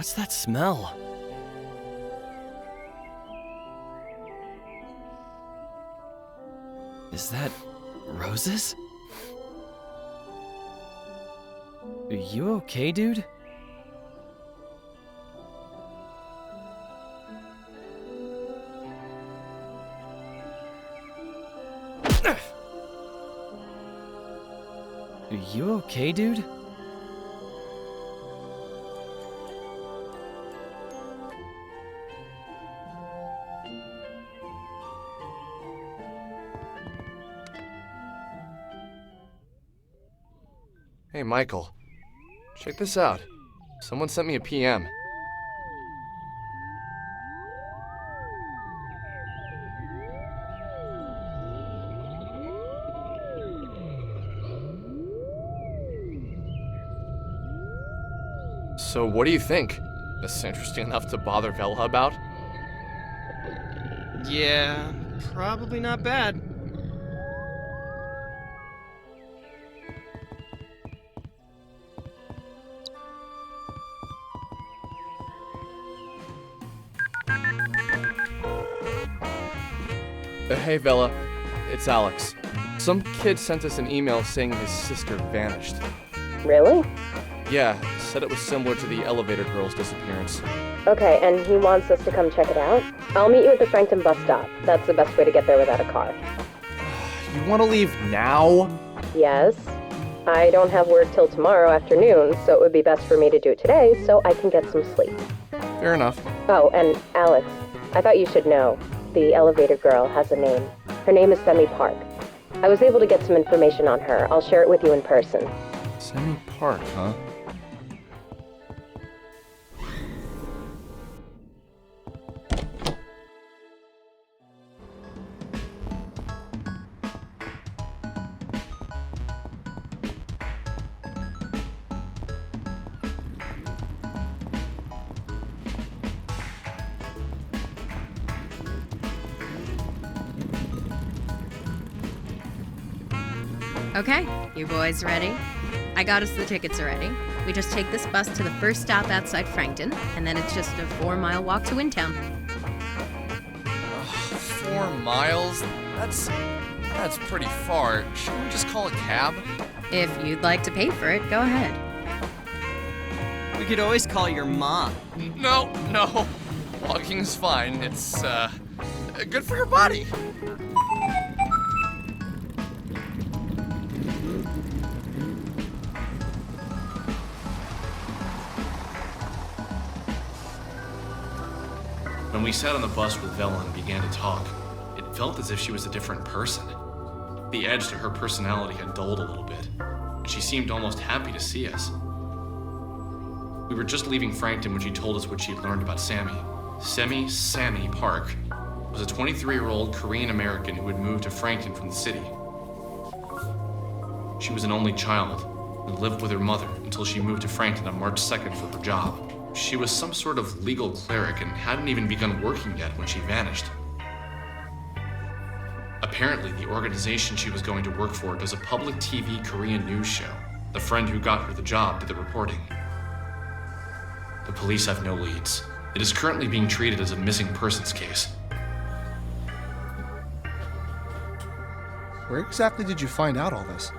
What's that smell? Is that roses? Are you okay, dude? Are you okay, dude? Hey, Michael. Check this out. Someone sent me a PM. So what do you think? This is interesting enough to bother Vella about? Yeah, probably not bad. Hey, Vella. It's Alex. Some kid sent us an email saying his sister vanished. Really? Yeah, said it was similar to the elevator girl's disappearance. Okay, and he wants us to come check it out? I'll meet you at the Frankton bus stop. That's the best way to get there without a car. You want to leave now? Yes. I don't have work till tomorrow afternoon, so it would be best for me to do it today so I can get some sleep. Fair enough. Oh, and Alex, I thought you should know. The elevator girl has a name. Her name is Semi Park. I was able to get some information on her. I'll share it with you in person. Semi Park, huh? Okay, you boys ready? I got us the tickets already. We just take this bus to the first stop outside Frankton, and then it's just a 4-mile walk to Windtown. 4 miles? That's pretty far. Shouldn't we just call a cab? If you'd like to pay for it, go ahead. We could always call your mom. No. Walking is fine. It's, good for your body. When we sat on the bus with Vella and began to talk, it felt as if she was a different person. The edge to her personality had dulled a little bit, and she seemed almost happy to see us. We were just leaving Frankton when she told us what she had learned about Sammy. Sammy Park was a 23-year-old Korean American who had moved to Frankton from the city. She was an only child and lived with her mother until she moved to Frankton on March 2nd for her job. She was some sort of legal cleric and hadn't even begun working yet when she vanished. Apparently, the organization she was going to work for does a public TV Korean news show. The friend who got her the job did the reporting. The police have no leads. It is currently being treated as a missing persons case. Where exactly did you find out all this?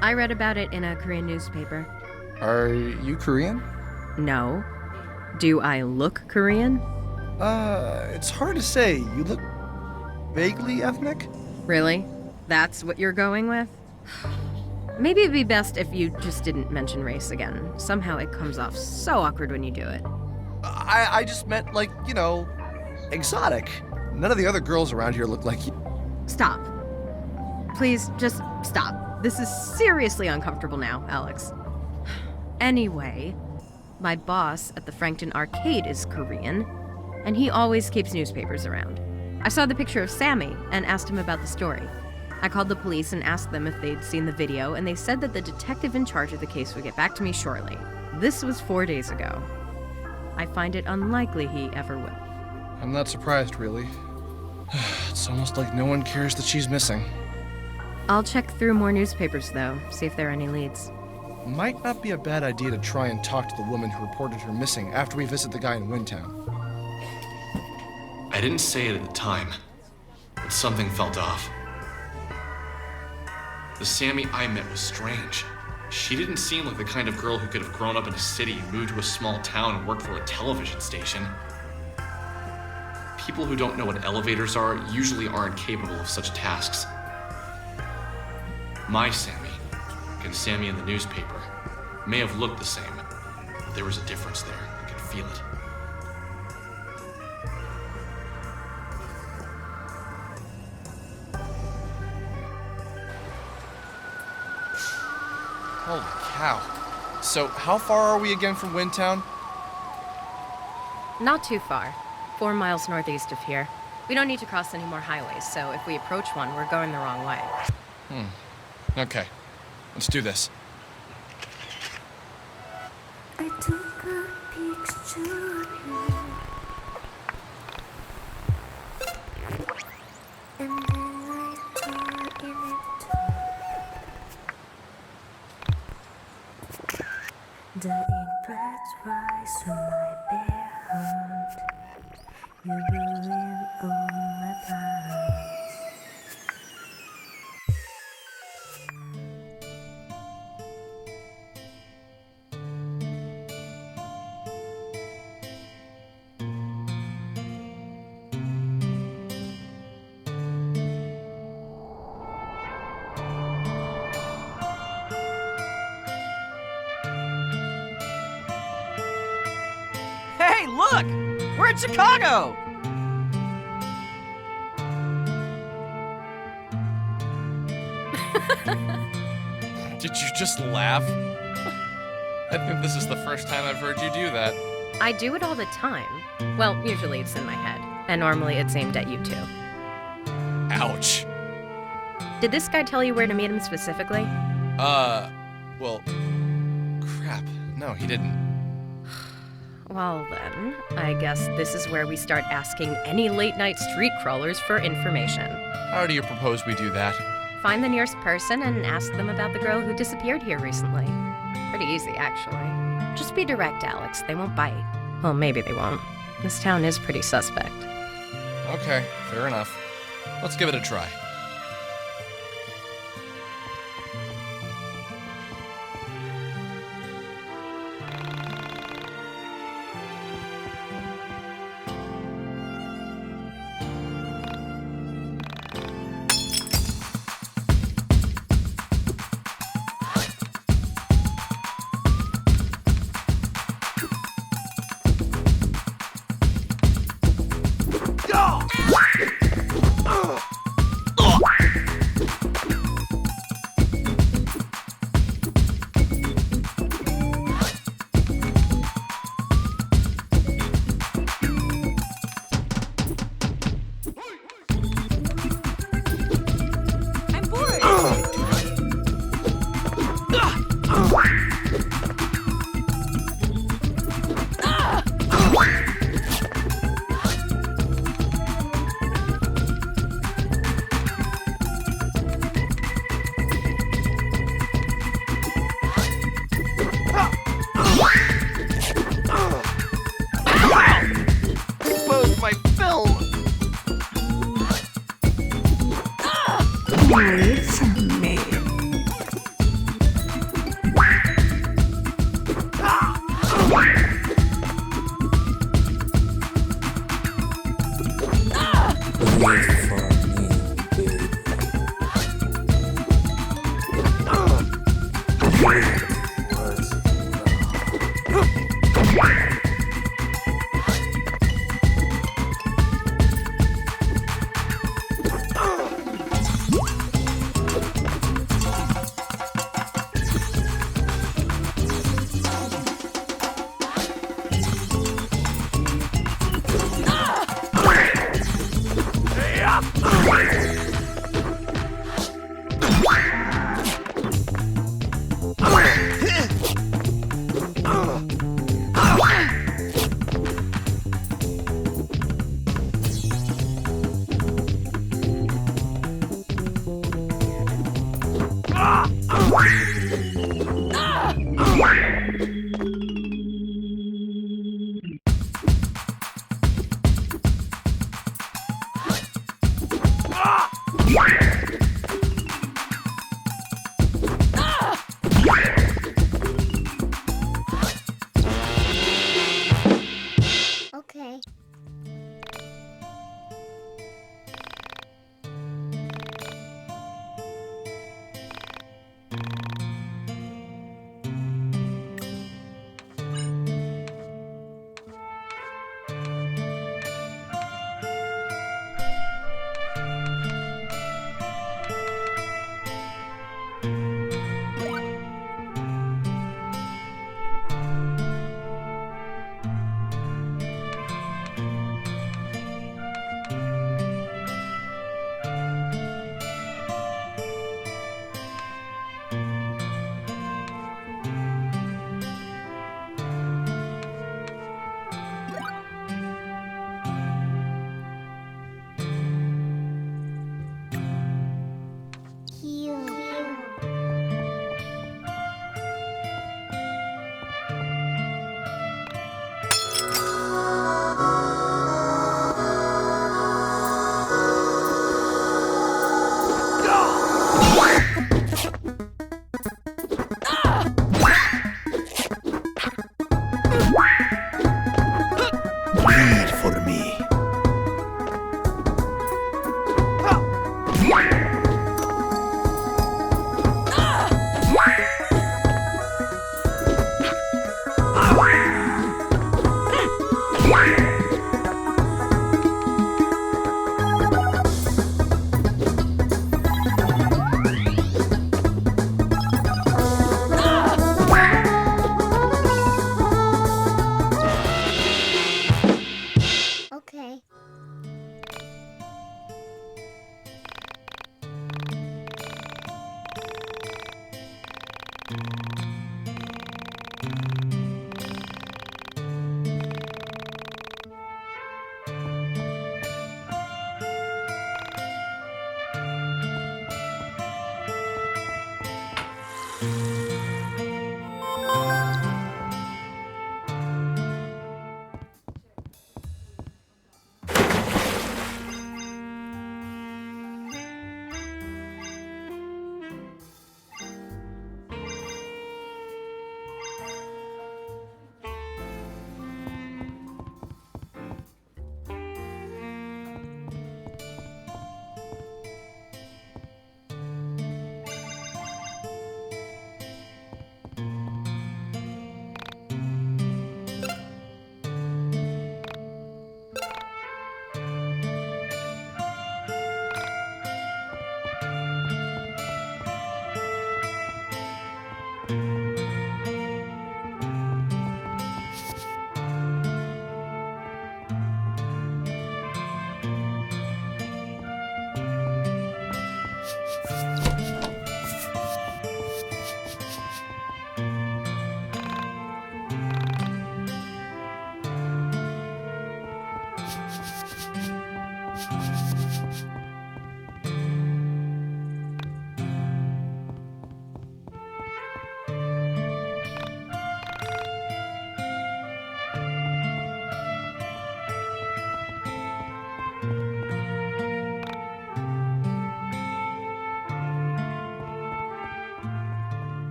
I read about it in a Korean newspaper. Are you Korean? No. Do I look Korean? It's hard to say. You look vaguely ethnic? Really? That's what you're going with? Maybe it'd be best if you just didn't mention race again. Somehow it comes off so awkward when you do it. I just meant, like, exotic. None of the other girls around here look like you. Stop. Please, just stop. This is seriously uncomfortable now, Alex. Anyway, my boss at the Frankton Arcade is Korean, and he always keeps newspapers around. I saw the picture of Sammy and asked him about the story. I called the police and asked them if they'd seen the video, and they said that the detective in charge of the case would get back to me shortly. This was 4 days ago. I find it unlikely he ever will. I'm not surprised, really. It's almost like no one cares that she's missing. I'll check through more newspapers, though, see if there are any leads. Might not be a bad idea to try and talk to the woman who reported her missing after we visit the guy in Windtown. I didn't say it at the time, but something felt off. The Sammy I met was strange. She didn't seem like the kind of girl who could have grown up in a city, moved to a small town, and worked for a television station. People who don't know what elevators are usually aren't capable of such tasks. My Sammy, and Sammy in the newspaper, may have looked the same, but there was a difference there. I could feel it. Holy cow. So, how far are we again from Windtown? Not too far. 4 miles northeast of here. We don't need to cross any more highways, so if we approach one, we're going the wrong way. Okay, let's do this. I took a picture of you, and then I tore in it too. The ink blots rise from my bare hand. You ruin all my plans. Hey, look! We're in Chicago! Did you just laugh? I think this is the first time I've heard you do that. I do it all the time. Well, usually it's in my head, and normally it's aimed at you too. Ouch. Did this guy tell you where to meet him specifically? Well, crap. No, he didn't. Well then, I guess this is where we start asking any late-night street crawlers for information. How do you propose we do that? Find the nearest person and ask them about the girl who disappeared here recently. Pretty easy, actually. Just be direct, Alex. They won't bite. Well, maybe they won't. This town is pretty suspect. Okay, fair enough. Let's give it a try. Exposed my film! Wait for me. Wait for me, baby.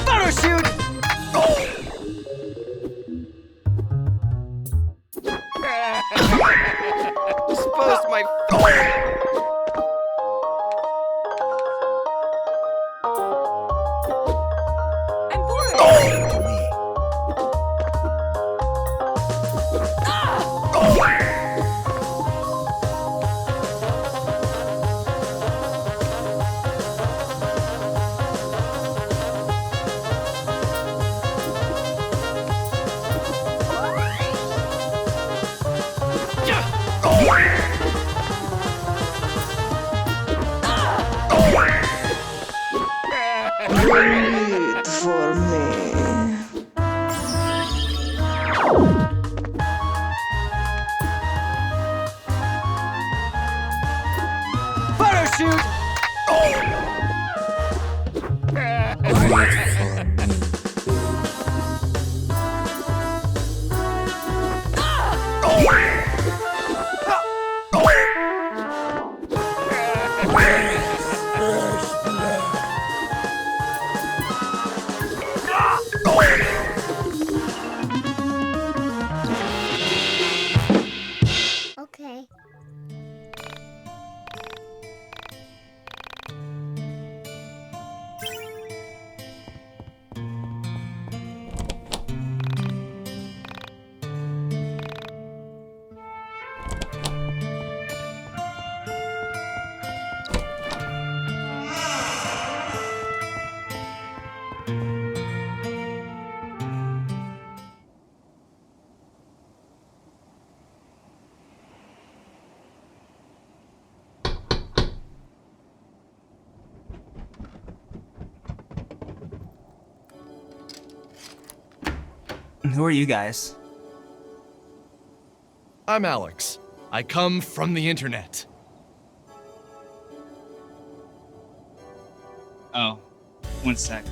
Photo shoot! Exposed my I'm bored! Wait for me. photo shoot! Okay. Who are you guys? I'm Alex. I come from the internet. Oh, one sec.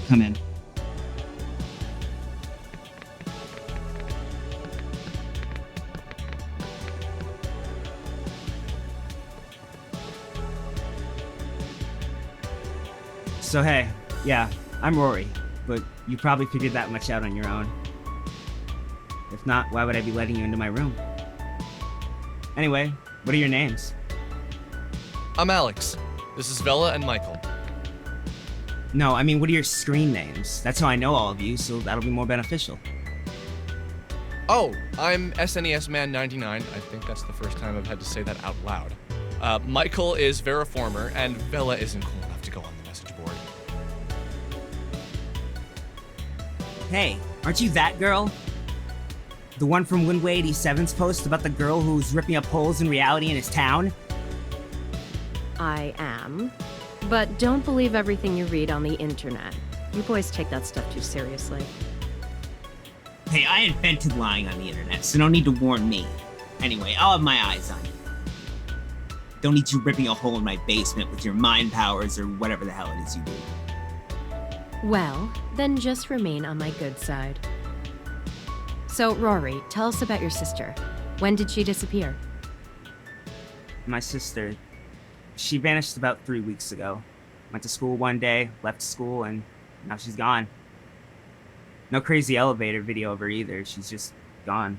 Come in. So hey, yeah, I'm Rory, but you probably figured that much out on your own. If not, why would I be letting you into my room? Anyway, what are your names? I'm Alex. This is Vella and Michael. No, I mean, what are your screen names? That's how I know all of you, so that'll be more beneficial. Oh, I'm SNES Man 99. I think that's the first time I've had to say that out loud. Michael is Veriformer, and Vella isn't cool enough to go on the message board. Hey, aren't you that girl? The one from Windway 87's post about the girl who's ripping up holes in reality in his town? I am. But don't believe everything you read on the internet. You boys take that stuff too seriously. Hey, I invented lying on the internet, so no need to warn me. Anyway, I'll have my eyes on you. Don't need you ripping a hole in my basement with your mind powers or whatever the hell it is you do. Well, then just remain on my good side. So, Rory, tell us about your sister. When did she disappear? My sister, she vanished about 3 weeks ago. Went to school one day, left school, and now she's gone. No crazy elevator video of her either, she's just gone.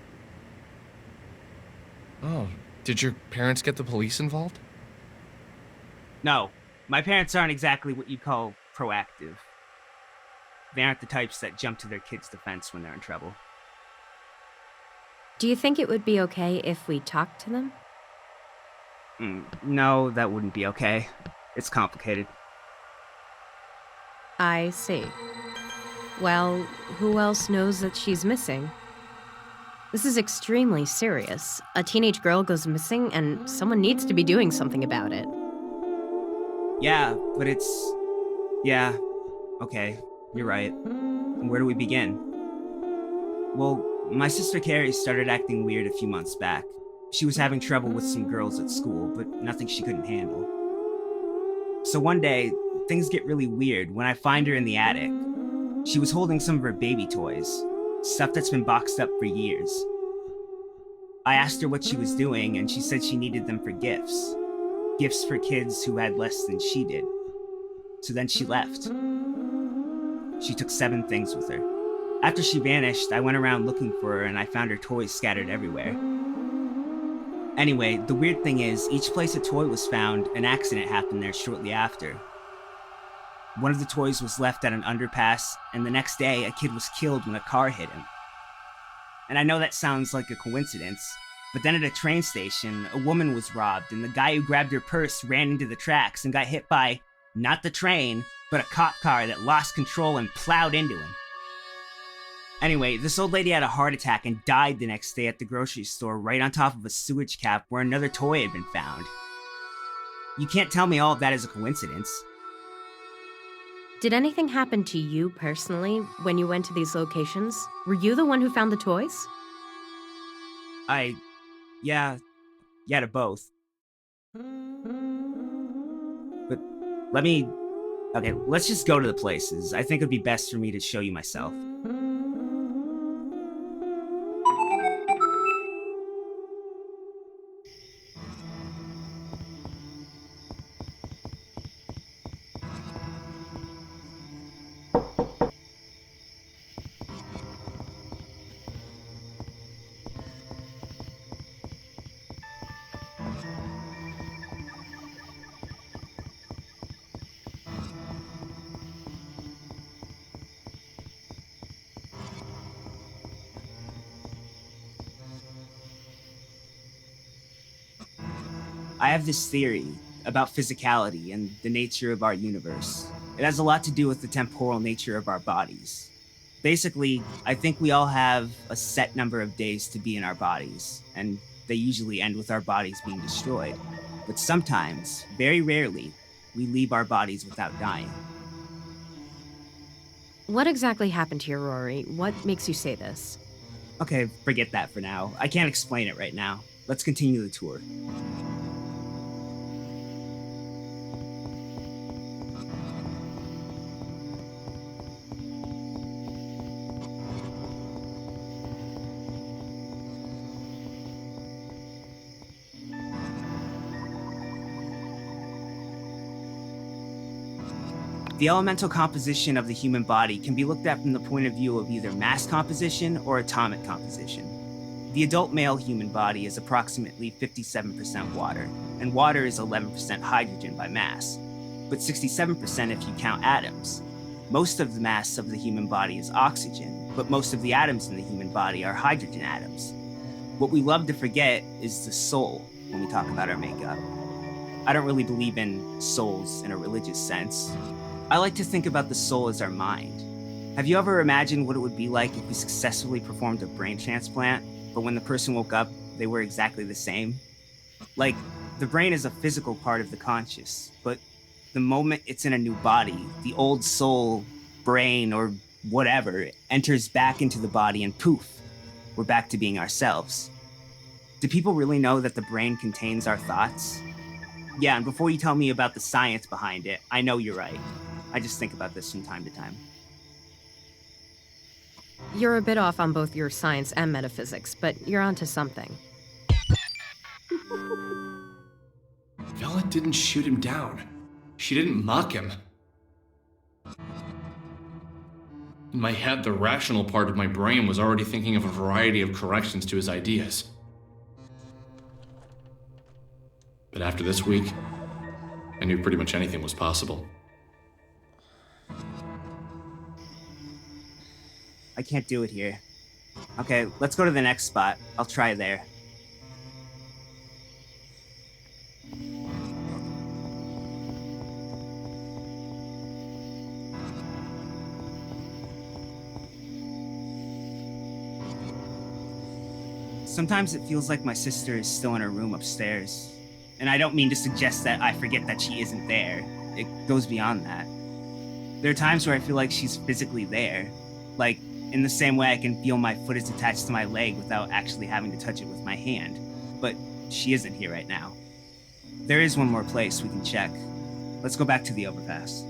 Oh, did your parents get the police involved? No, my parents aren't exactly what you'd call proactive. They aren't the types that jump to their kids' defense when they're in trouble. Do you think it would be okay if we talked to them? No, that wouldn't be okay. It's complicated. I see. Well, who else knows that she's missing? This is extremely serious. A teenage girl goes missing, and someone needs to be doing something about it. Yeah, but yeah, okay, you're right. Where do we begin? Well, my sister Carrie started acting weird a few months back. She was having trouble with some girls at school, but nothing she couldn't handle. So one day, things get really weird when I find her in the attic. She was holding some of her baby toys, stuff that's been boxed up for years. I asked her what she was doing, and she said she needed them for gifts. Gifts for kids who had less than she did. So then she left. She took 7 things with her. After she vanished, I went around looking for her and I found her toys scattered everywhere. Anyway, the weird thing is, each place a toy was found, an accident happened there shortly after. One of the toys was left at an underpass, and the next day, a kid was killed when a car hit him. And I know that sounds like a coincidence, but then at a train station, a woman was robbed, and the guy who grabbed her purse ran into the tracks and got hit by, not the train, but a cop car that lost control and plowed into him. Anyway, this old lady had a heart attack and died the next day at the grocery store right on top of a sewage cap where another toy had been found. You can't tell me all of that is a coincidence. Did anything happen to you personally when you went to these locations? Were you the one who found the toys? Yeah, to both. But let's just go to the places. I think it'd be best for me to show you myself. I have this theory about physicality and the nature of our universe. It has a lot to do with the temporal nature of our bodies. Basically, I think we all have a set number of days to be in our bodies, and they usually end with our bodies being destroyed. But sometimes, very rarely, we leave our bodies without dying. What exactly happened here, Rory? What makes you say this? Okay, forget that for now. I can't explain it right now. Let's continue the tour. The elemental composition of the human body can be looked at from the point of view of either mass composition or atomic composition. The adult male human body is approximately 57% water, and water is 11% hydrogen by mass, but 67% if you count atoms. Most of the mass of the human body is oxygen, but most of the atoms in the human body are hydrogen atoms. What we love to forget is the soul when we talk about our makeup. I don't really believe in souls in a religious sense. I like to think about the soul as our mind. Have you ever imagined what it would be like if we successfully performed a brain transplant, but when the person woke up, they were exactly the same? Like, the brain is a physical part of the conscious, but the moment it's in a new body, the old soul, brain, or whatever enters back into the body and poof, we're back to being ourselves. Do people really know that the brain contains our thoughts? Yeah, and before you tell me about the science behind it, I know you're right. I just think about this from time to time. You're a bit off on both your science and metaphysics, but you're onto something. Vella didn't shoot him down. She didn't mock him. In my head, the rational part of my brain was already thinking of a variety of corrections to his ideas. But after this week, I knew pretty much anything was possible. I can't do it here. Okay, let's go to the next spot. I'll try there. Sometimes it feels like my sister is still in her room upstairs. And I don't mean to suggest that I forget that she isn't there. It goes beyond that. There are times where I feel like she's physically there. Like, in the same way I can feel my foot is attached to my leg without actually having to touch it with my hand. But she isn't here right now. There is one more place we can check. Let's go back to the overpass.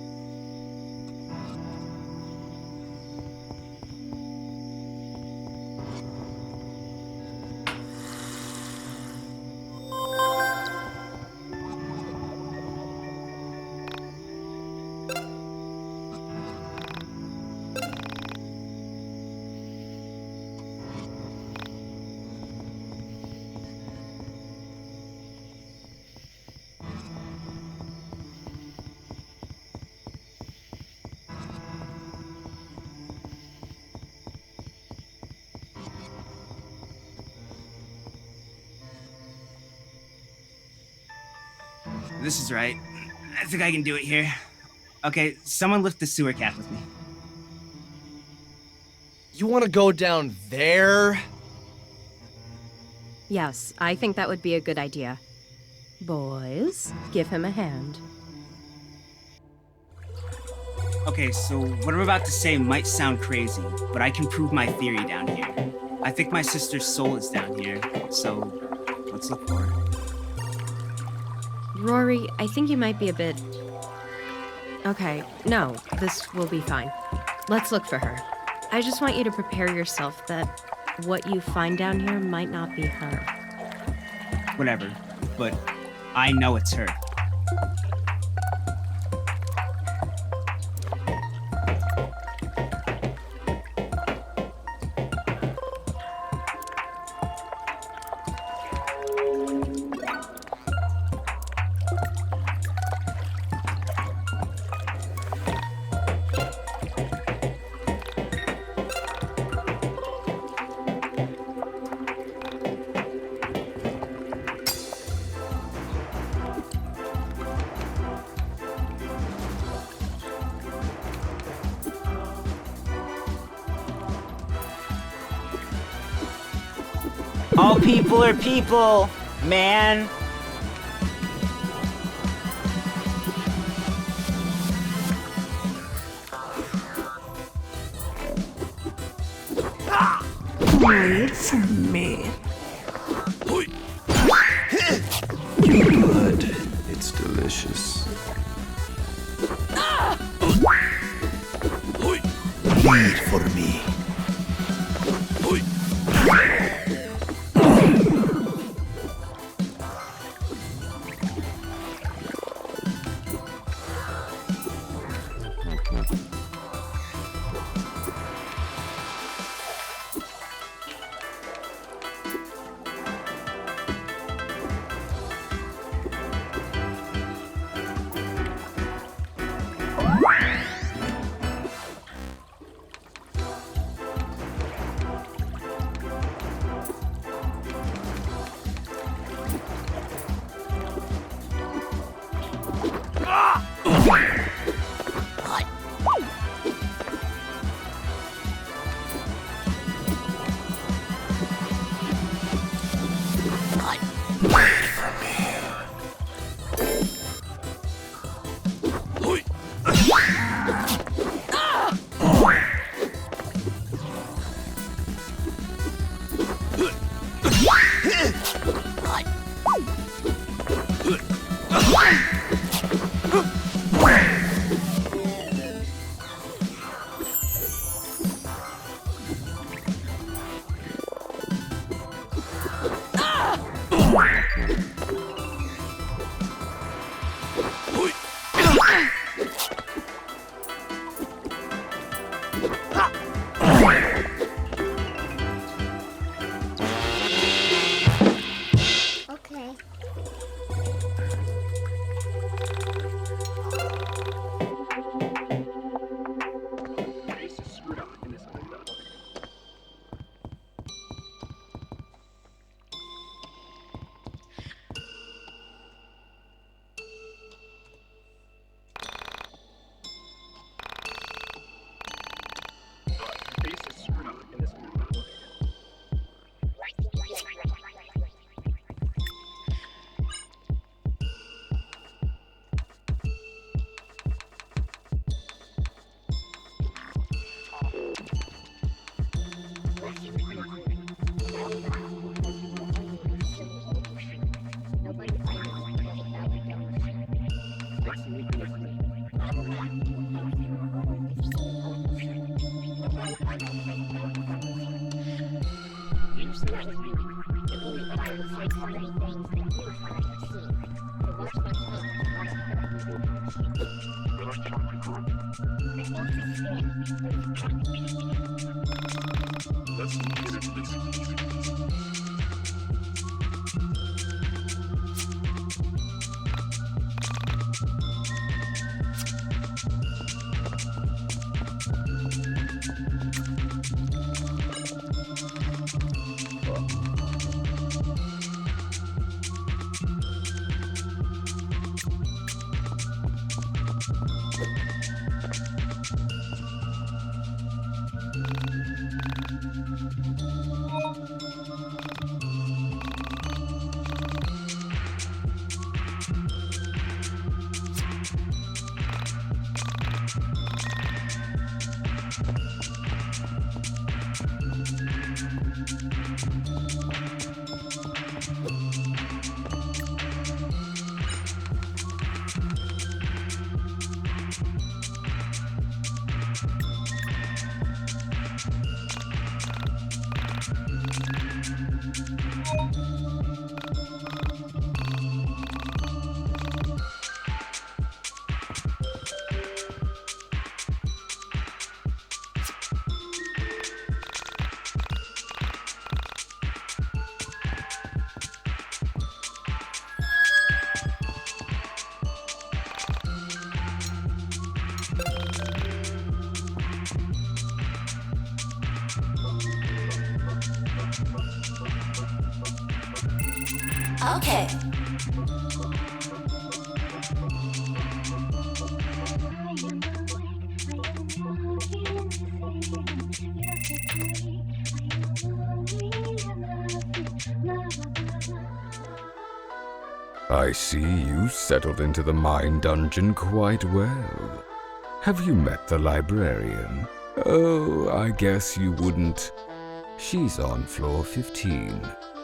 This is right. I think I can do it here. Okay, someone lift the sewer cap with me. You want to go down there? Yes, I think that would be a good idea. Boys, give him a hand. Okay, so what I'm about to say might sound crazy, but I can prove my theory down here. I think my sister's soul is down here, so let's look for her. Rory, I think you might be a bit... Okay, no, this will be fine. Let's look for her. I just want you to prepare yourself that what you find down here might not be her. Whatever, but I know it's her. All people are people, man. Wait for me. Good. It's delicious. Wait for me. Okay. I see you settled into the mine dungeon quite well. Have you met the librarian? Oh, I guess you wouldn't. She's on floor 15.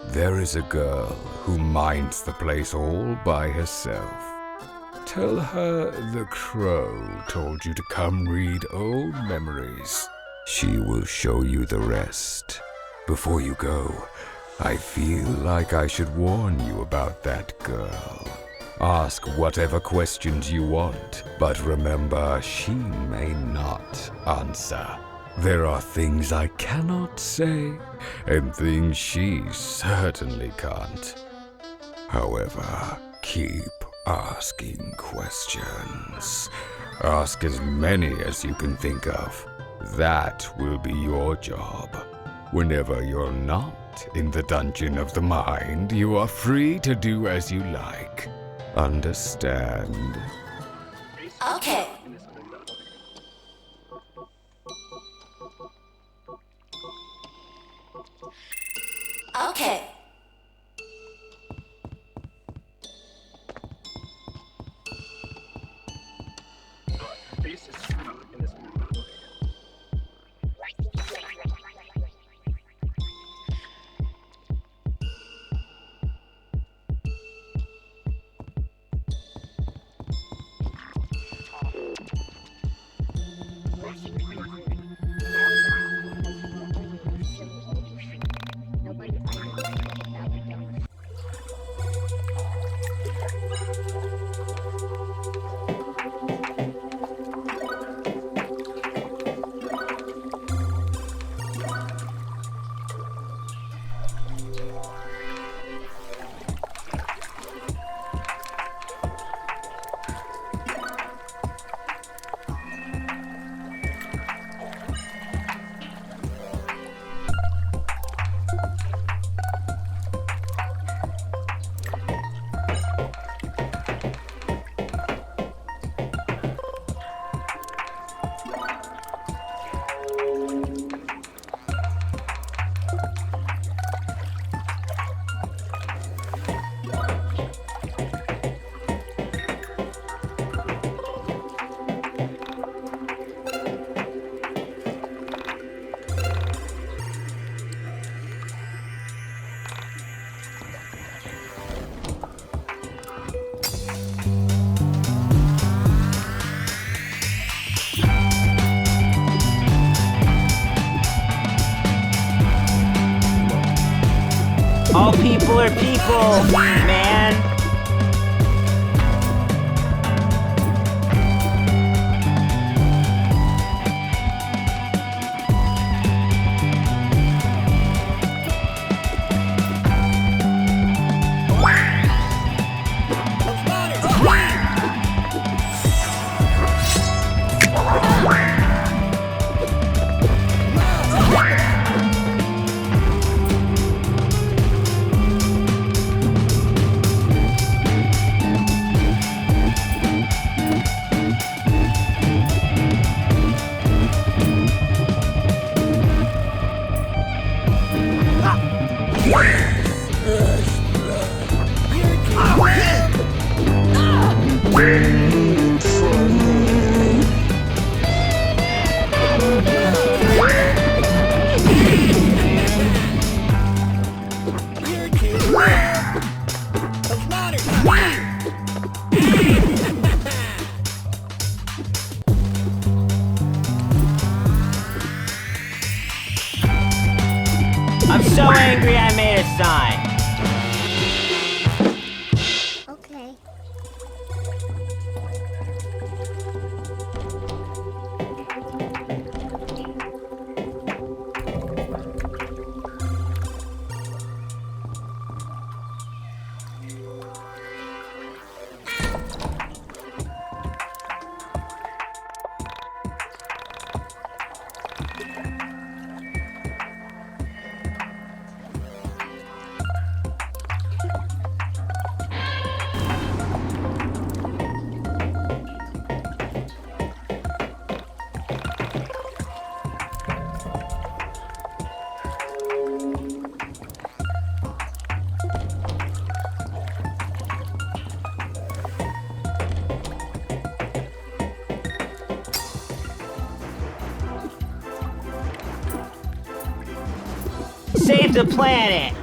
There is a girl who minds the place all by herself. Tell her the Krow told you to come read old memories. She will show you the rest. Before you go, I feel like I should warn you about that girl. Ask whatever questions you want, but remember, she may not answer. There are things I cannot say, and things she certainly can't. However, keep asking questions. Ask as many as you can think of. That will be your job. Whenever you're not in the dungeon of the mind, you are free to do as you like. Understand? Okay. Okay. People are people, man. I'm so angry I made a sign. Okay. Save the planet!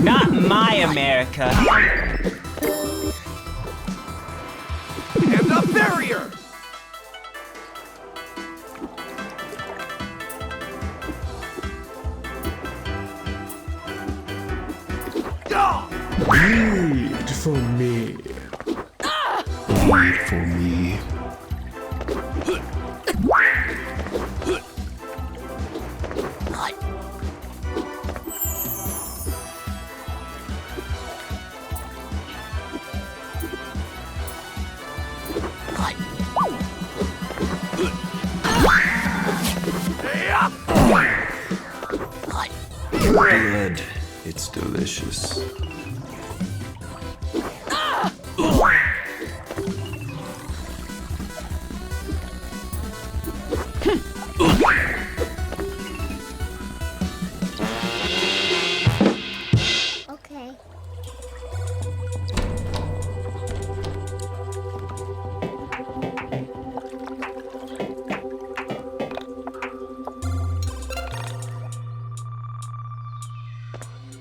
Not my America. And the barrier! Wait for me. Wait for me. Blood. It's delicious. Okay.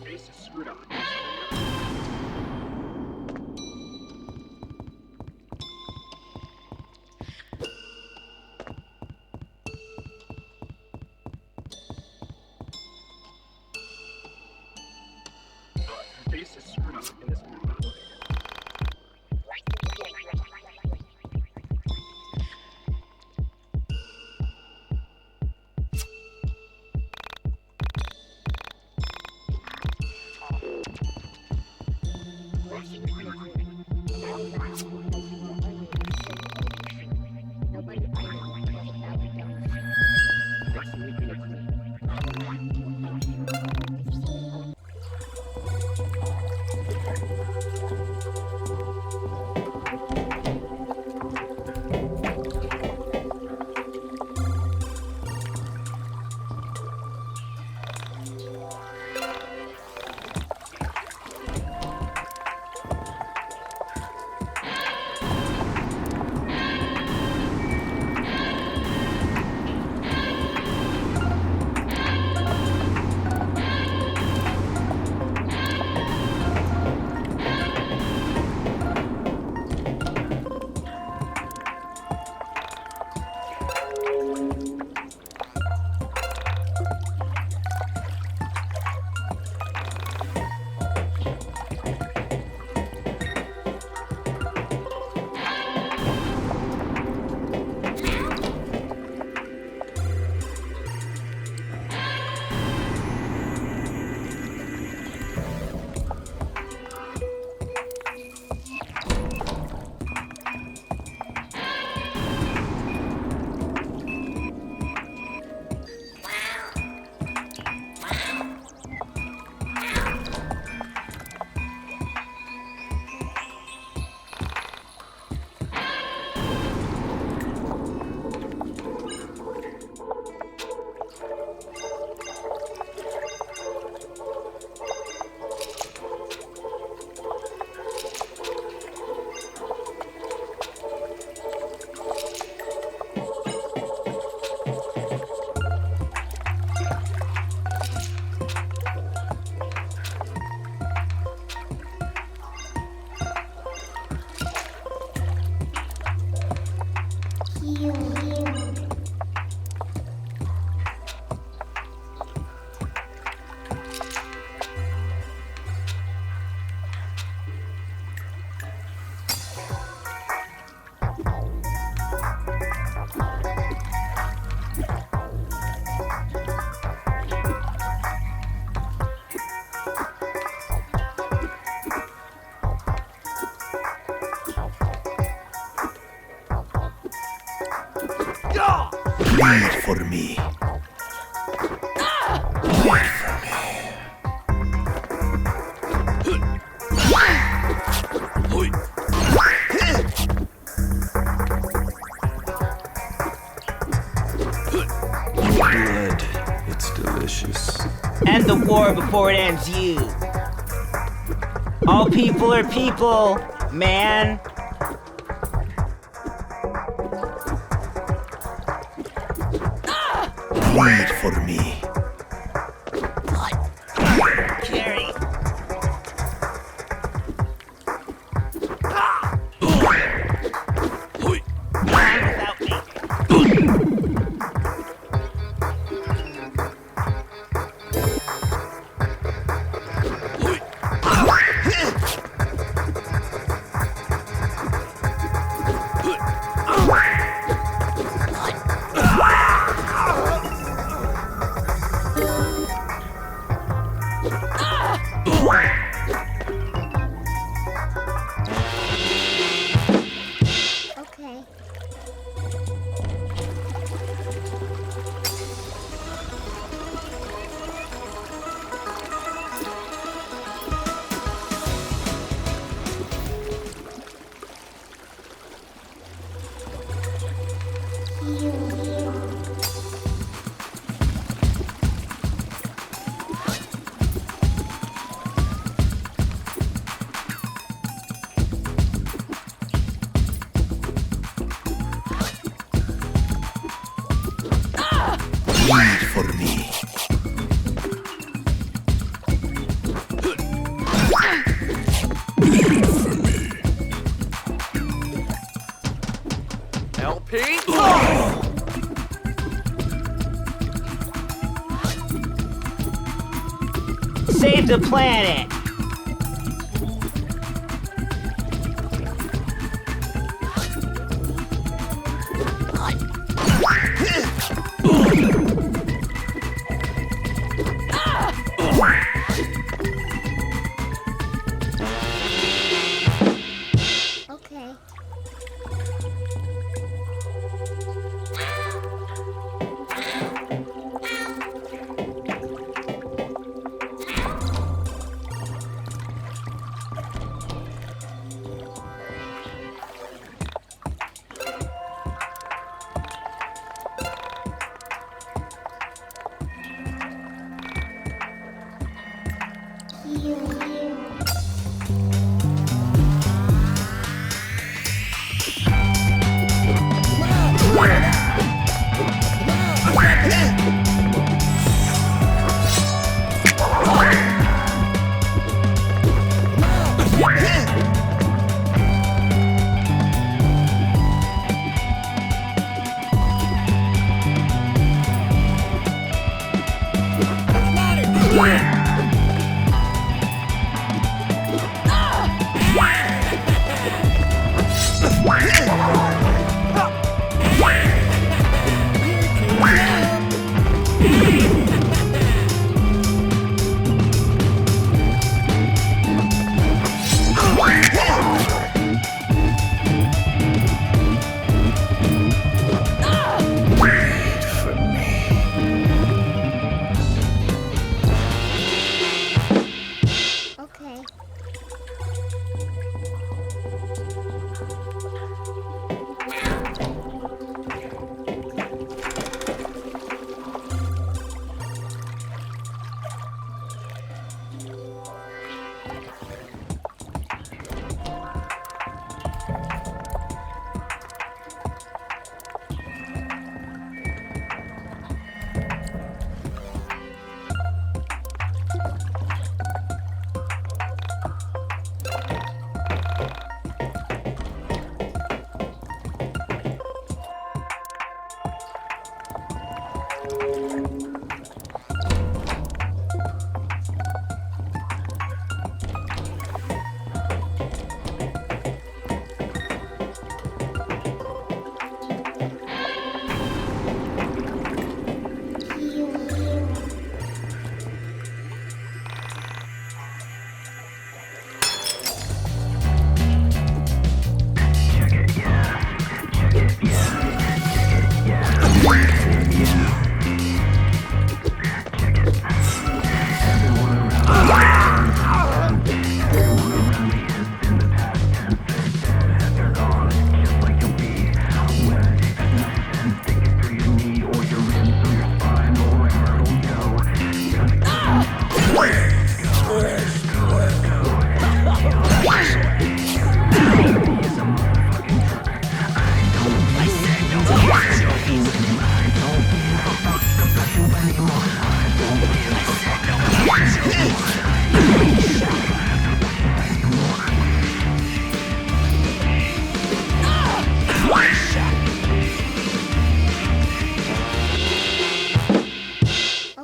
Face is screwed on. Wait for me. Wait for Blood, it's delicious. End the war before it ends you. All people are people, man. Wait for me. Jerry. Without me. Okay. Wait for me. LP? Save the planet. Okay.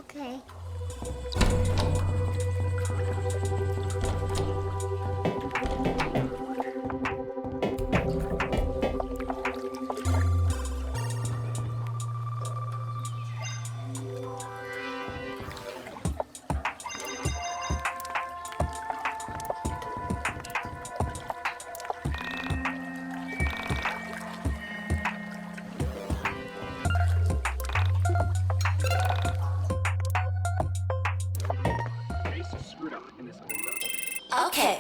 Okay. Okay.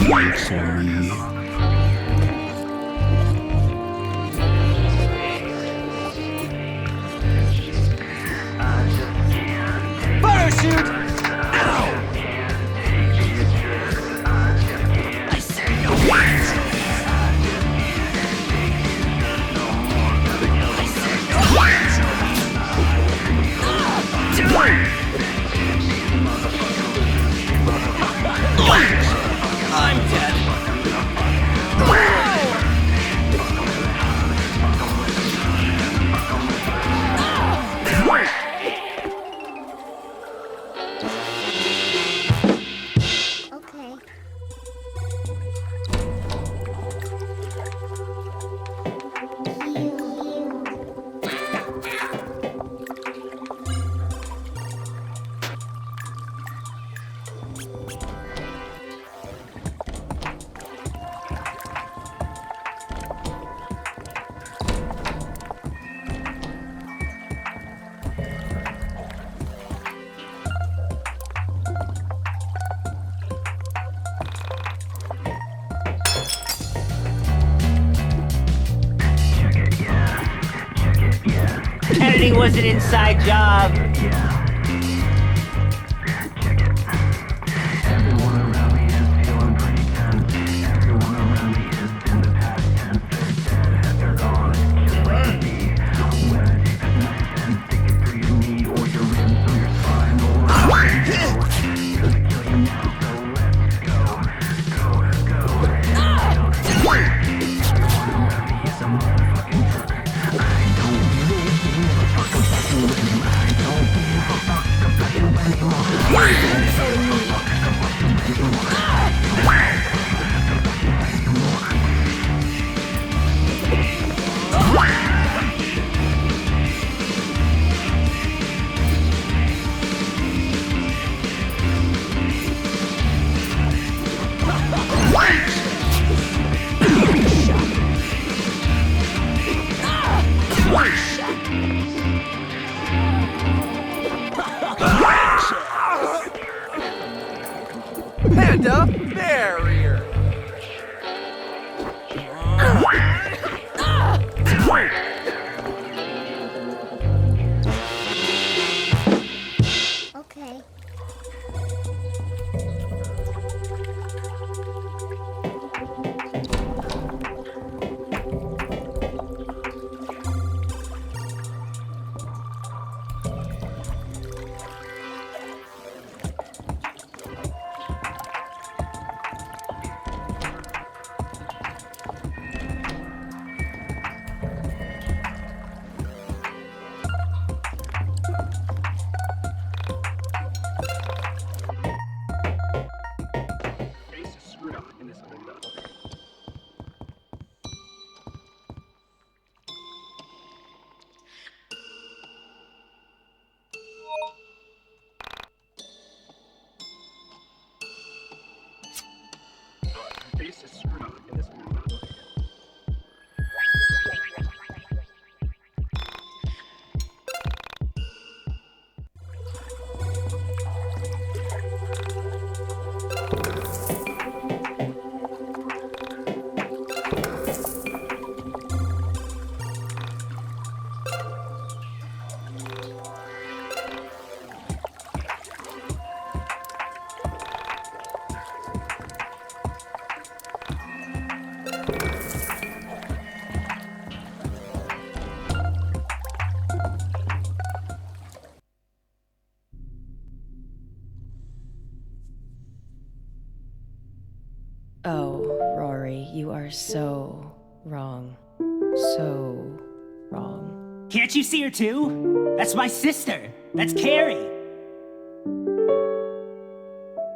Wait for me. Parachute! Ow! I said no words! I said no words! I'm dead. Editing was an inside job. You are so wrong. So wrong. Can't you see her too? That's my sister. That's Carrie.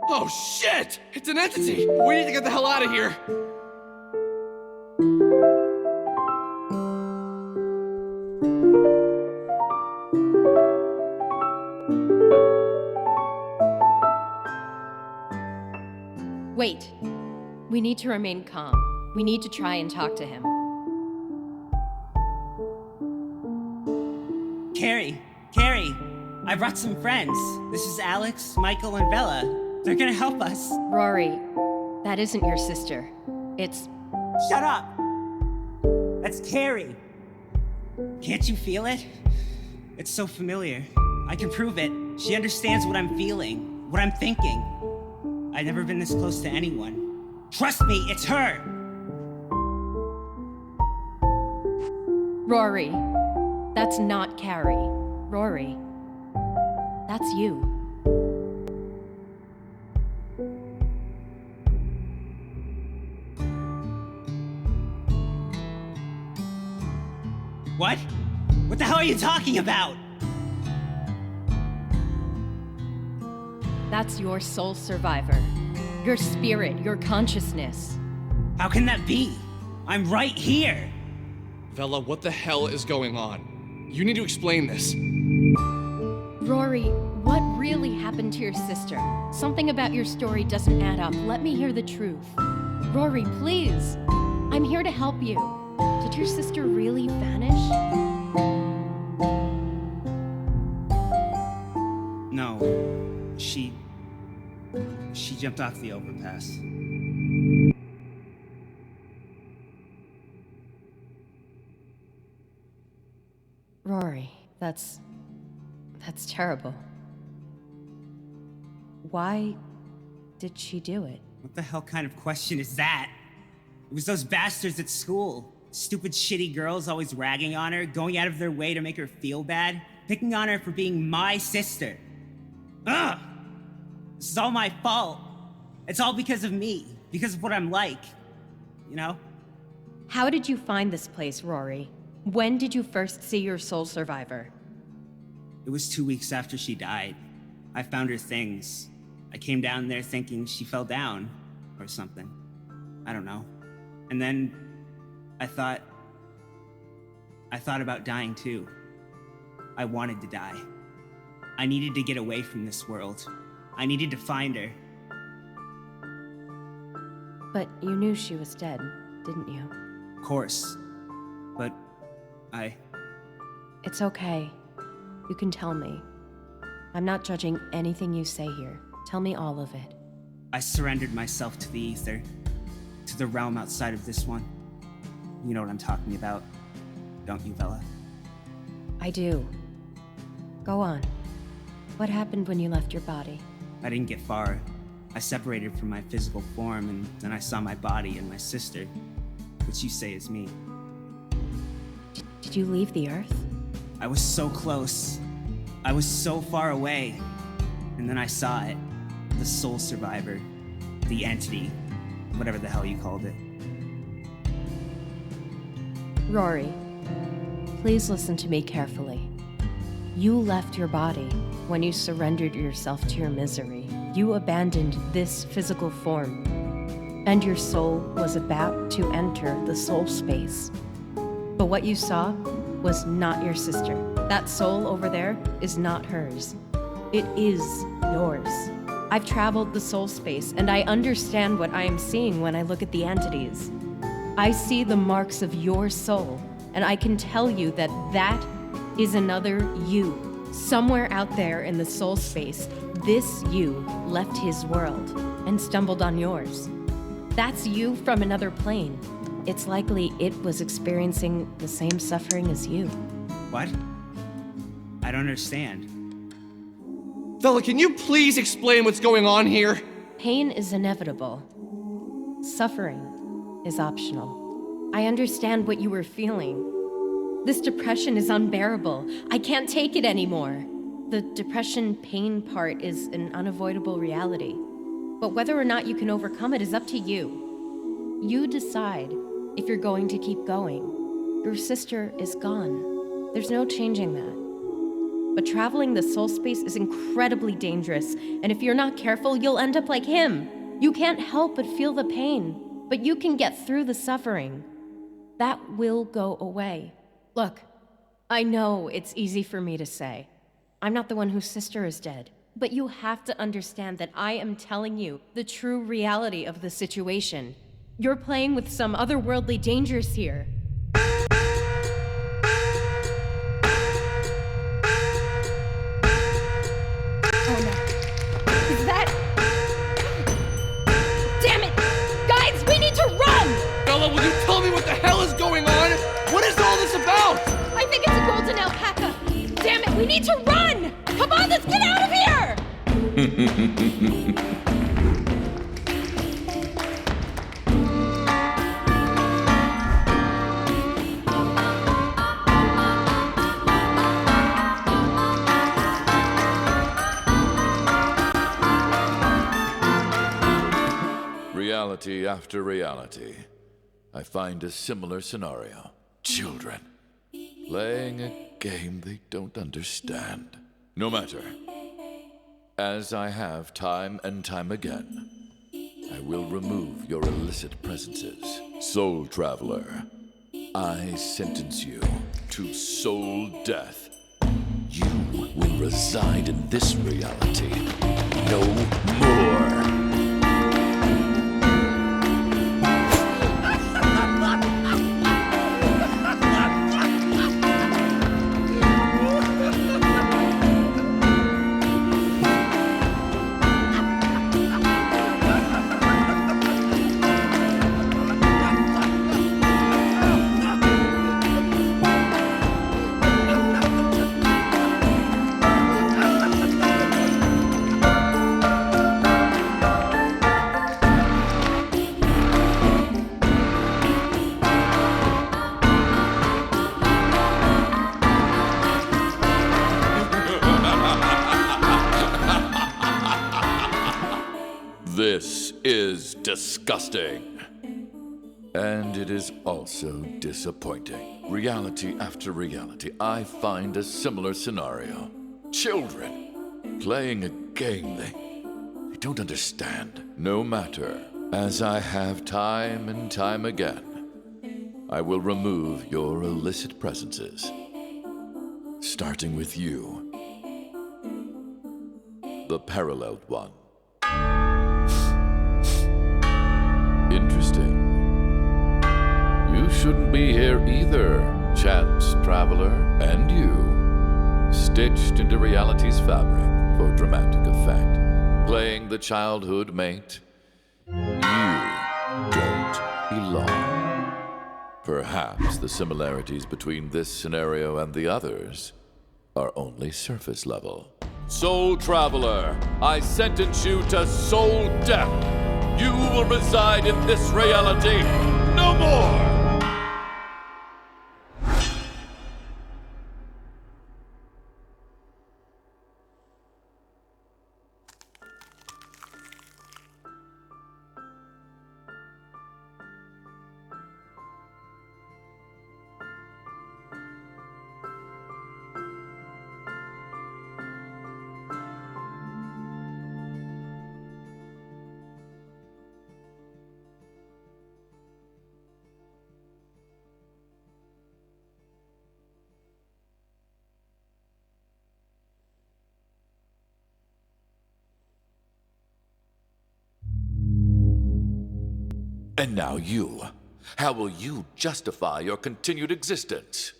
Oh shit! It's an entity! We need to get the hell out of here! Wait. We need to remain calm. We need to try and talk to him. Carrie, I brought some friends. This is Alex, Michael, and Vella. They're gonna help us. Rory, that isn't your sister. It's... Shut up! That's Carrie. Can't you feel it? It's so familiar. I can prove it. She understands what I'm feeling, what I'm thinking. I've never been this close to anyone. Trust me, it's her! Rory, that's not Carrie. Rory, that's you. What? What the hell are you talking about? That's your soul survivor. Your spirit, your consciousness. How can that be? I'm right here! Vella, what the hell is going on? You need to explain this. Rory, what really happened to your sister? Something about your story doesn't add up. Let me hear the truth. Rory, please. I'm here to help you. Did your sister really vanish? No. She jumped off the overpass. Rory, that's terrible. Why did she do it? What the hell kind of question is that? It was those bastards at school. Stupid, shitty girls always ragging on her, going out of their way to make her feel bad, picking on her for being my sister. Ugh! This is all my fault. It's all because of me, because of what I'm like. You know? How did you find this place, Rory? When did you first see your soul survivor? It was 2 weeks after she died. I found her things. I came down there thinking she fell down or something. I don't know. And then I thought about dying too. I wanted to die. I needed to get away from this world. I needed to find her. But you knew she was dead, didn't you? Of course. But It's okay. You can tell me. I'm not judging anything you say here. Tell me all of it. I surrendered myself to the ether, to the realm outside of this one. You know what I'm talking about, don't you, Vella? I do. Go on. What happened when you left your body? I didn't get far. I separated from my physical form, and then I saw my body and my sister, which you say is me. Did you leave the Earth? I was so close. I was so far away. And then I saw it. The soul survivor. The entity. Whatever the hell you called it. Rory, please listen to me carefully. You left your body when you surrendered yourself to your misery. You abandoned this physical form, and your soul was about to enter the soul space. But what you saw was not your sister. That soul over there is not hers. It is yours. I've traveled the soul space, and I understand what I am seeing when I look at the entities. I see the marks of your soul, and I can tell you that that is another you. Somewhere out there in the soul space, this you left his world and stumbled on yours. That's you from another plane. It's likely it was experiencing the same suffering as you. What? I don't understand. Vella, can you please explain what's going on here? Pain is inevitable. Suffering is optional. I understand what you were feeling. This depression is unbearable. I can't take it anymore. The depression pain part is an unavoidable reality. But whether or not you can overcome it is up to you. You decide if you're going to keep going. Your sister is gone. There's no changing that. But traveling the soul space is incredibly dangerous, and if you're not careful, you'll end up like him. You can't help but feel the pain, but you can get through the suffering. That will go away. Look, I know it's easy for me to say. I'm not the one whose sister is dead. But you have to understand that I am telling you the true reality of the situation. You're playing with some otherworldly dangers here. Oh no. Is that... Damn it! Guys, we need to run! Vella, will you tell me what the hell is going on? What is all this about? I think it's a golden alpaca. Damn it, we need to run! Come on, let's get out of here! Reality after reality, I find a similar scenario. Children playing a game they don't understand. No matter. As I have time and time again, I will remove your illicit presences. Soul Traveler, I sentence you to soul death. You will reside in this reality. No more. This is disgusting. And it is also disappointing. Reality after reality, I find a similar scenario. Children playing a game they don't understand. No matter. As I have time and time again, I will remove your illicit presences. Starting with you, the paralleled one. Interesting. You shouldn't be here either, Chance Traveler. And you, stitched into reality's fabric for dramatic effect, playing the childhood mate. You don't belong. Perhaps the similarities between this scenario and the others are only surface level. Soul Traveler, I sentence you to soul death. You will reside in this reality no more! And now you. How will you justify your continued existence?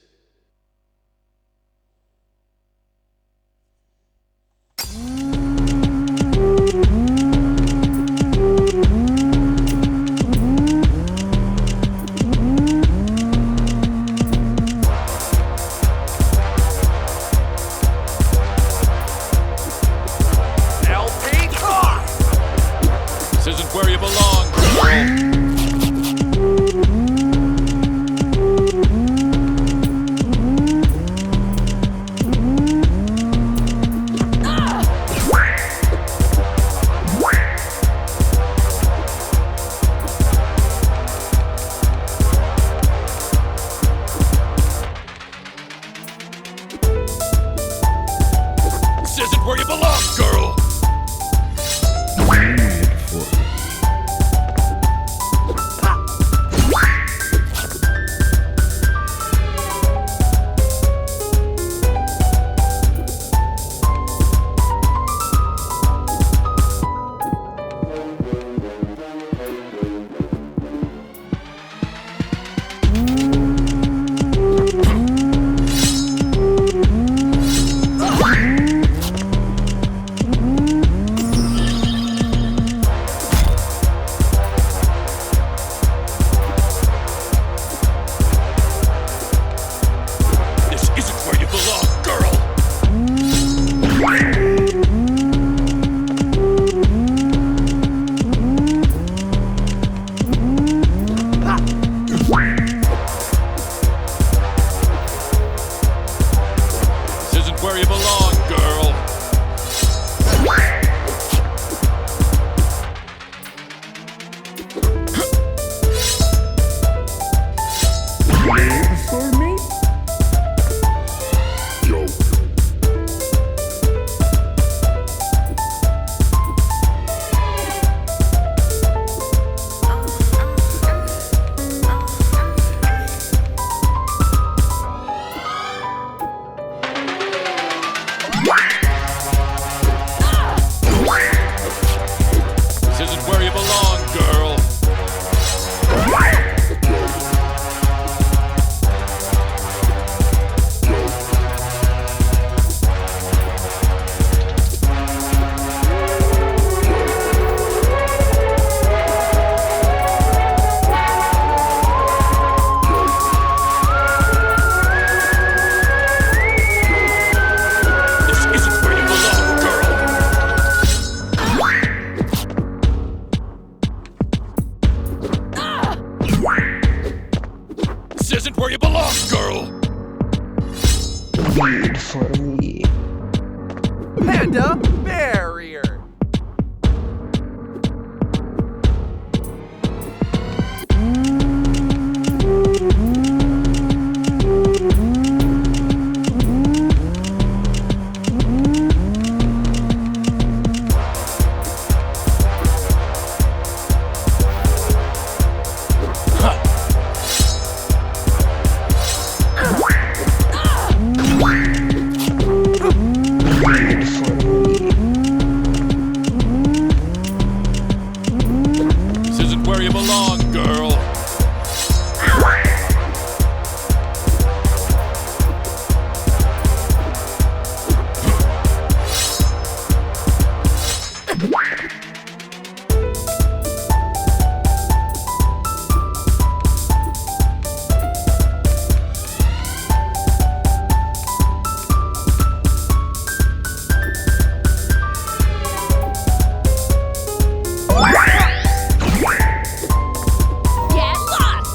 This isn't where you belong, girl. girl! Wait for me. Panda barrier. This isn't where you belong, girl. Get lost!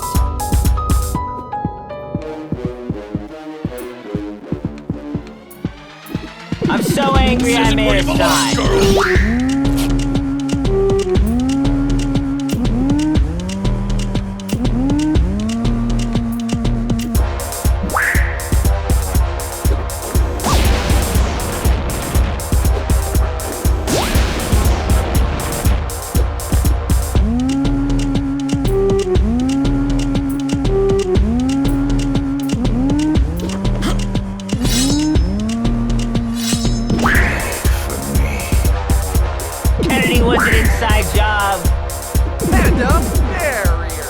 I'm so angry I made a sign. Editing was an inside job. Panda barrier.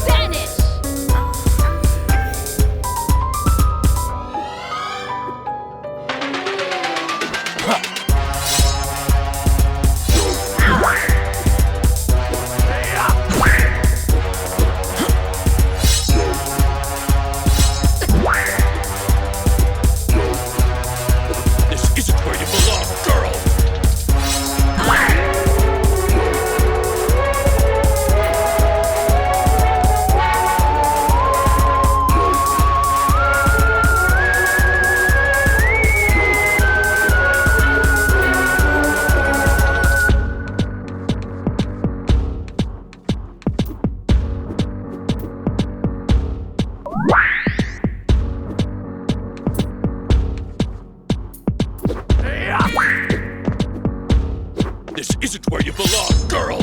Vanish! This isn't where you belong, girl. This isn't where you belong, girl.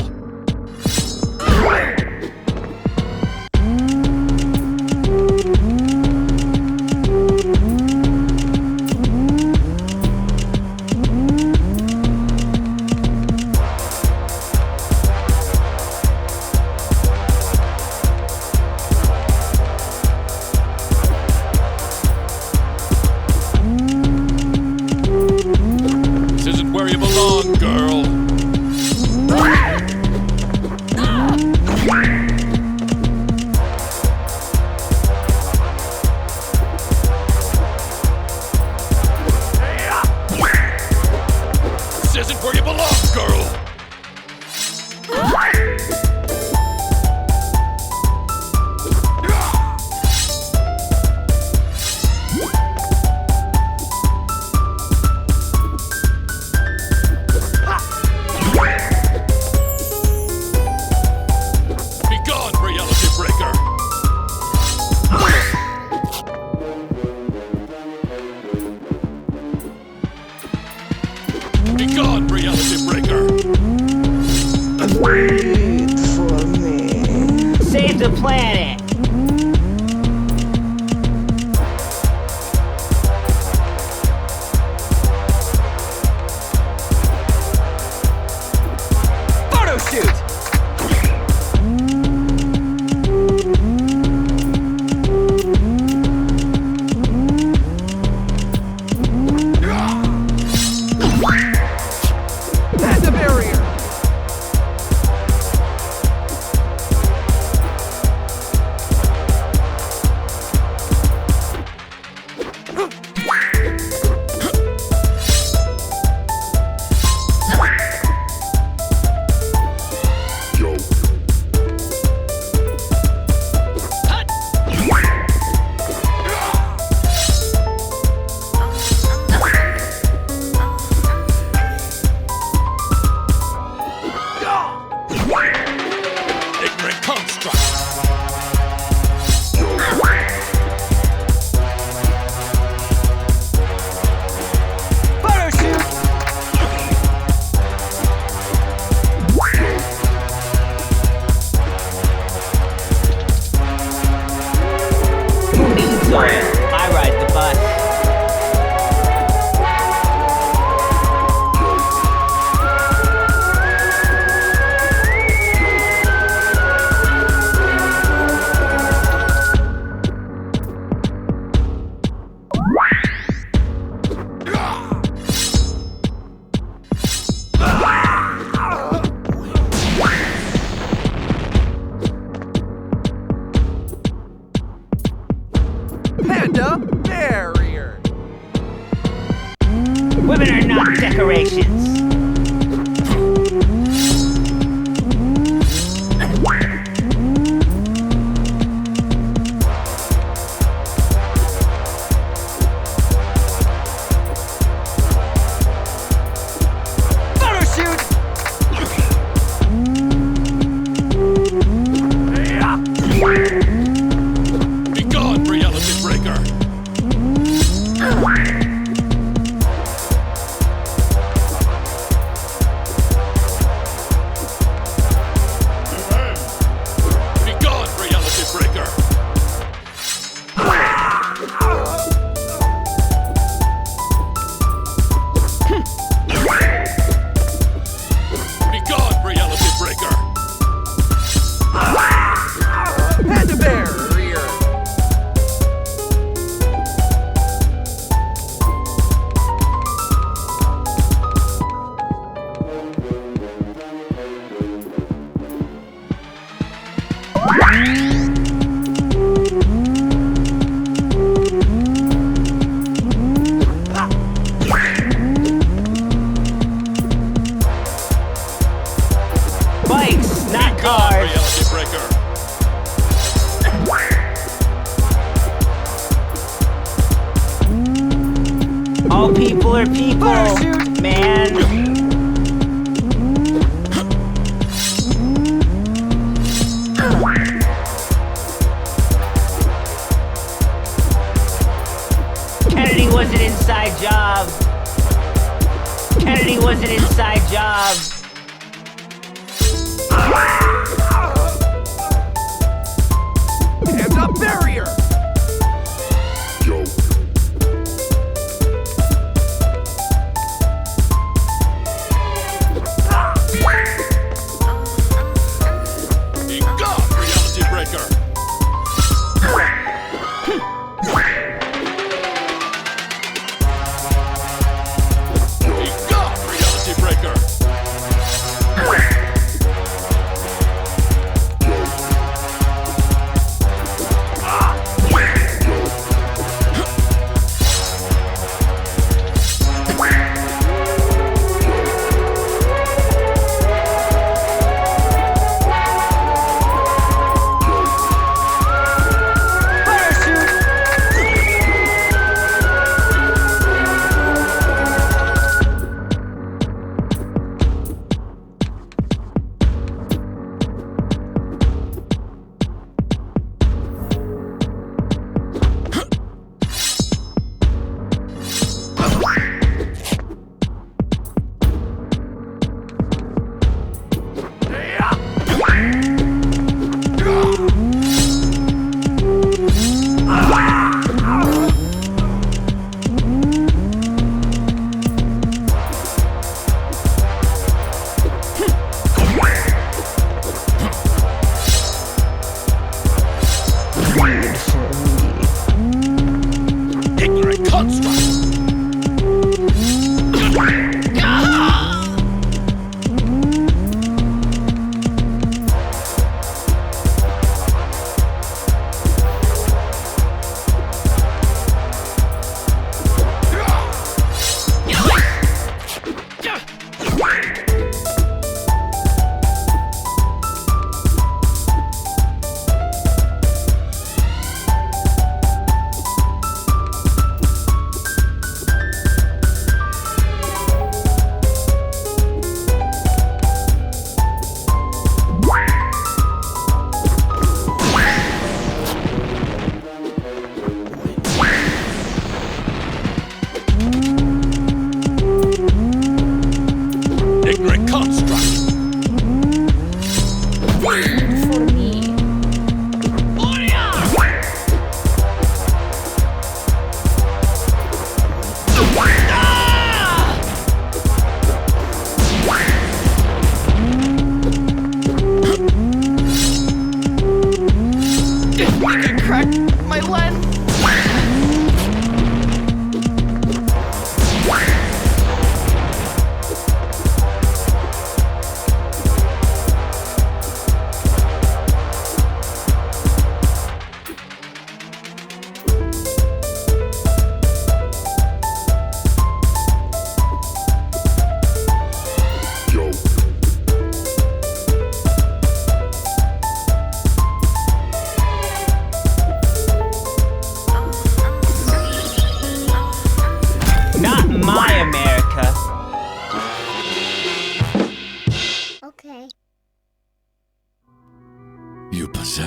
This isn't where you belong, girl. This isn't where you belong, girl. Be gone, reality breaker. Be gone, reality breaker. Wait for me. Save the planet. Photo shoot. Panda barrier. cars. Reality breaker. All people are people, man. Kennedy was an inside job. Kennedy was an inside job. Hands up, barrier! Reality breaker. Reality breaker.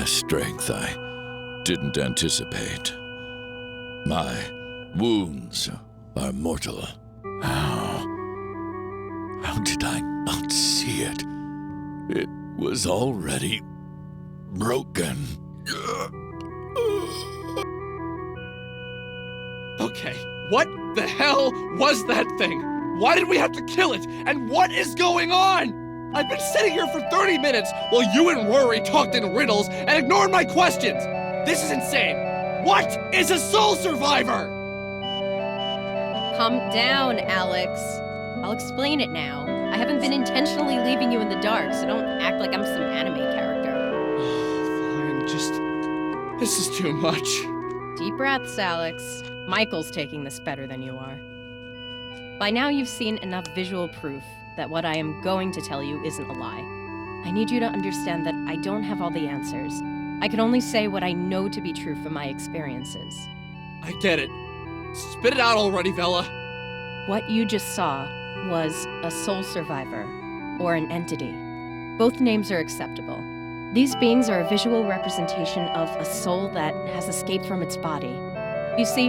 Strength I didn't anticipate. My wounds are mortal. How did I not see it? It was already broken. Okay, what the hell was that thing? Why did we have to kill it? And what is going on? I've been sitting here for 30 minutes while you and Rory talked in riddles and ignored my questions. This is insane. What is a soul survivor? Calm down, Alex. I'll explain it now. I haven't been intentionally leaving you in the dark, so don't act like I'm some anime character. Fine, this is too much. Deep breaths, Alex. Michael's taking this better than you are. By now you've seen enough visual proof that what I am going to tell you isn't a lie. I need you to understand that I don't have all the answers. I can only say what I know to be true from my experiences. I get it. Spit it out already, Vella. What you just saw was a soul survivor, or an entity. Both names are acceptable. These beings are a visual representation of a soul that has escaped from its body. You see,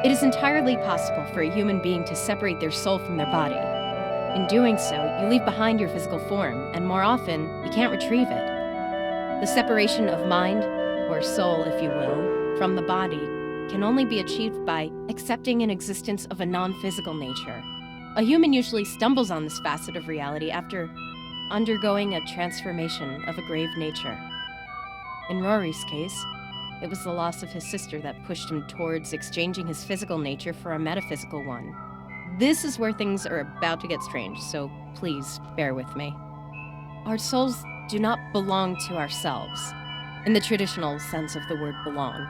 it is entirely possible for a human being to separate their soul from their body. In doing so, you leave behind your physical form, and more often, you can't retrieve it. The separation of mind, or soul if you will, from the body can only be achieved by accepting an existence of a non-physical nature. A human usually stumbles on this facet of reality after undergoing a transformation of a grave nature. In Rory's case, it was the loss of his sister that pushed him towards exchanging his physical nature for a metaphysical one. This is where things are about to get strange, so please bear with me. Our souls do not belong to ourselves, in the traditional sense of the word belong.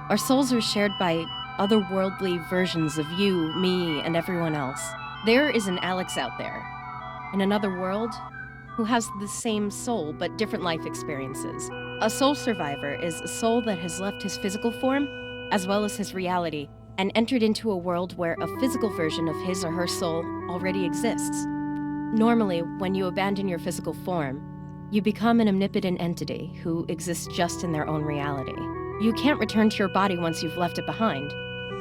Our souls are shared by otherworldly versions of you, me, and everyone else. There is an Alex out there, in another world, who has the same soul but different life experiences. A soul survivor is a soul that has left his physical form, as well as his reality, and entered into a world where a physical version of his or her soul already exists. Normally, when you abandon your physical form, you become an omnipotent entity who exists just in their own reality. You can't return to your body once you've left it behind.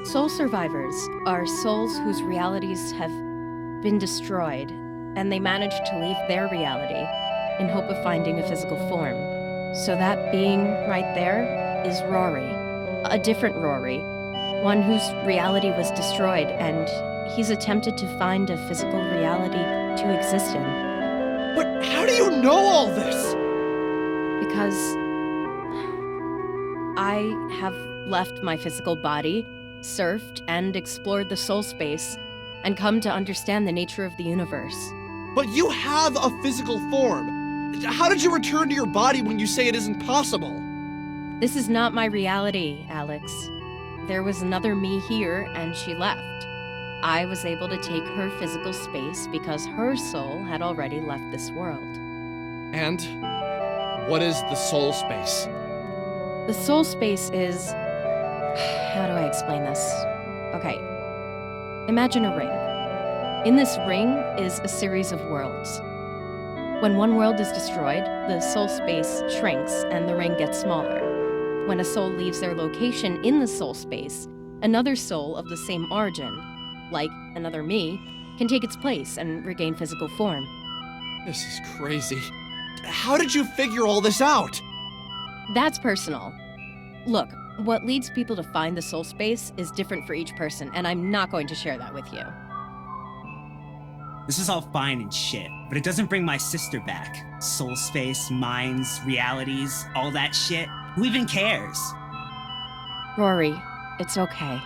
Soul survivors are souls whose realities have been destroyed, and they manage to leave their reality in hope of finding a physical form. So that being right there is Rory, a different Rory, one whose reality was destroyed, and he's attempted to find a physical reality to exist in. But how do you know all this? Because I have left my physical body, surfed, and explored the soul space, and come to understand the nature of the universe. But you have a physical form. How did you return to your body when you say it isn't possible? This is not my reality, Alex. There was another me here, and she left. I was able to take her physical space because her soul had already left this world. And what is the soul space? The soul space is... How do I explain this? Okay. Imagine a ring. In this ring is a series of worlds. When one world is destroyed, the soul space shrinks and the ring gets smaller. When a soul leaves their location in the soul space, another soul of the same origin, like another me, can take its place and regain physical form. This is crazy. How did you figure all this out? That's personal. Look, what leads people to find the soul space is different for each person, and I'm not going to share that with you. This is all fine and shit, but it doesn't bring my sister back. Soul space, minds, realities, all that shit. Who even cares? Rory, it's okay.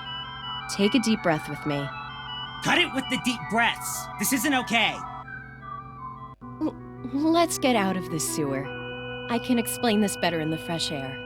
Take a deep breath with me. Cut it with the deep breaths. This isn't okay. Let's get out of this sewer. I can explain this better in the fresh air.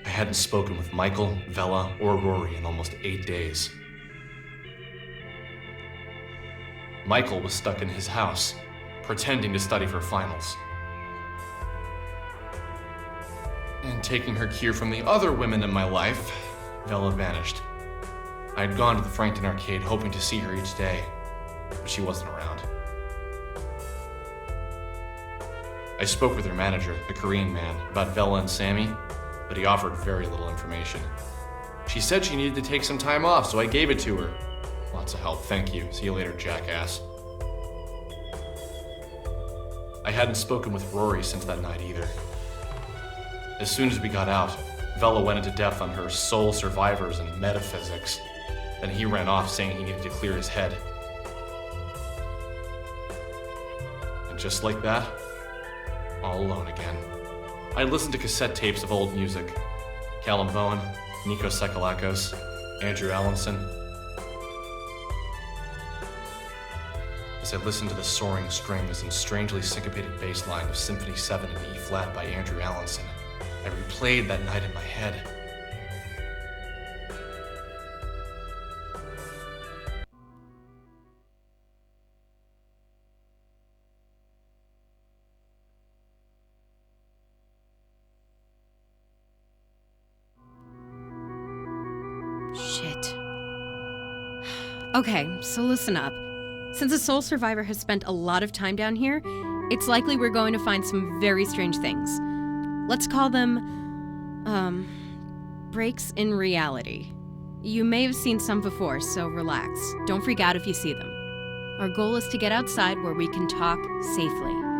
I hadn't spoken with Michael, Vella, or Rory in almost 8 days. Michael was stuck in his house, pretending to study for finals. And taking her cue from the other women in my life, Vella vanished. I had gone to the Frankton arcade hoping to see her each day, but she wasn't around. I spoke with her manager, the Korean man, about Vella and Sammy, but he offered very little information. She said she needed to take some time off, so I gave it to her. Lots of help, thank you. See you later, jackass. I hadn't spoken with Rory since that night either. As soon as we got out, Vella went into depth on her soul survivors and metaphysics. Then he ran off saying he needed to clear his head. And just like that, all alone again. I listened to cassette tapes of old music. Callum Bowen, Nikos Sakalakos, Andrew Allenson. As I listened to the soaring strings and strangely syncopated bass line of Symphony 7 in E-flat by Andrew Allenson, I replayed that night in my head. Shit. Okay, so listen up. Since a soul survivor has spent a lot of time down here, it's likely we're going to find some very strange things. Let's call them, breaks in reality. You may have seen some before, so relax. Don't freak out if you see them. Our goal is to get outside where we can talk safely.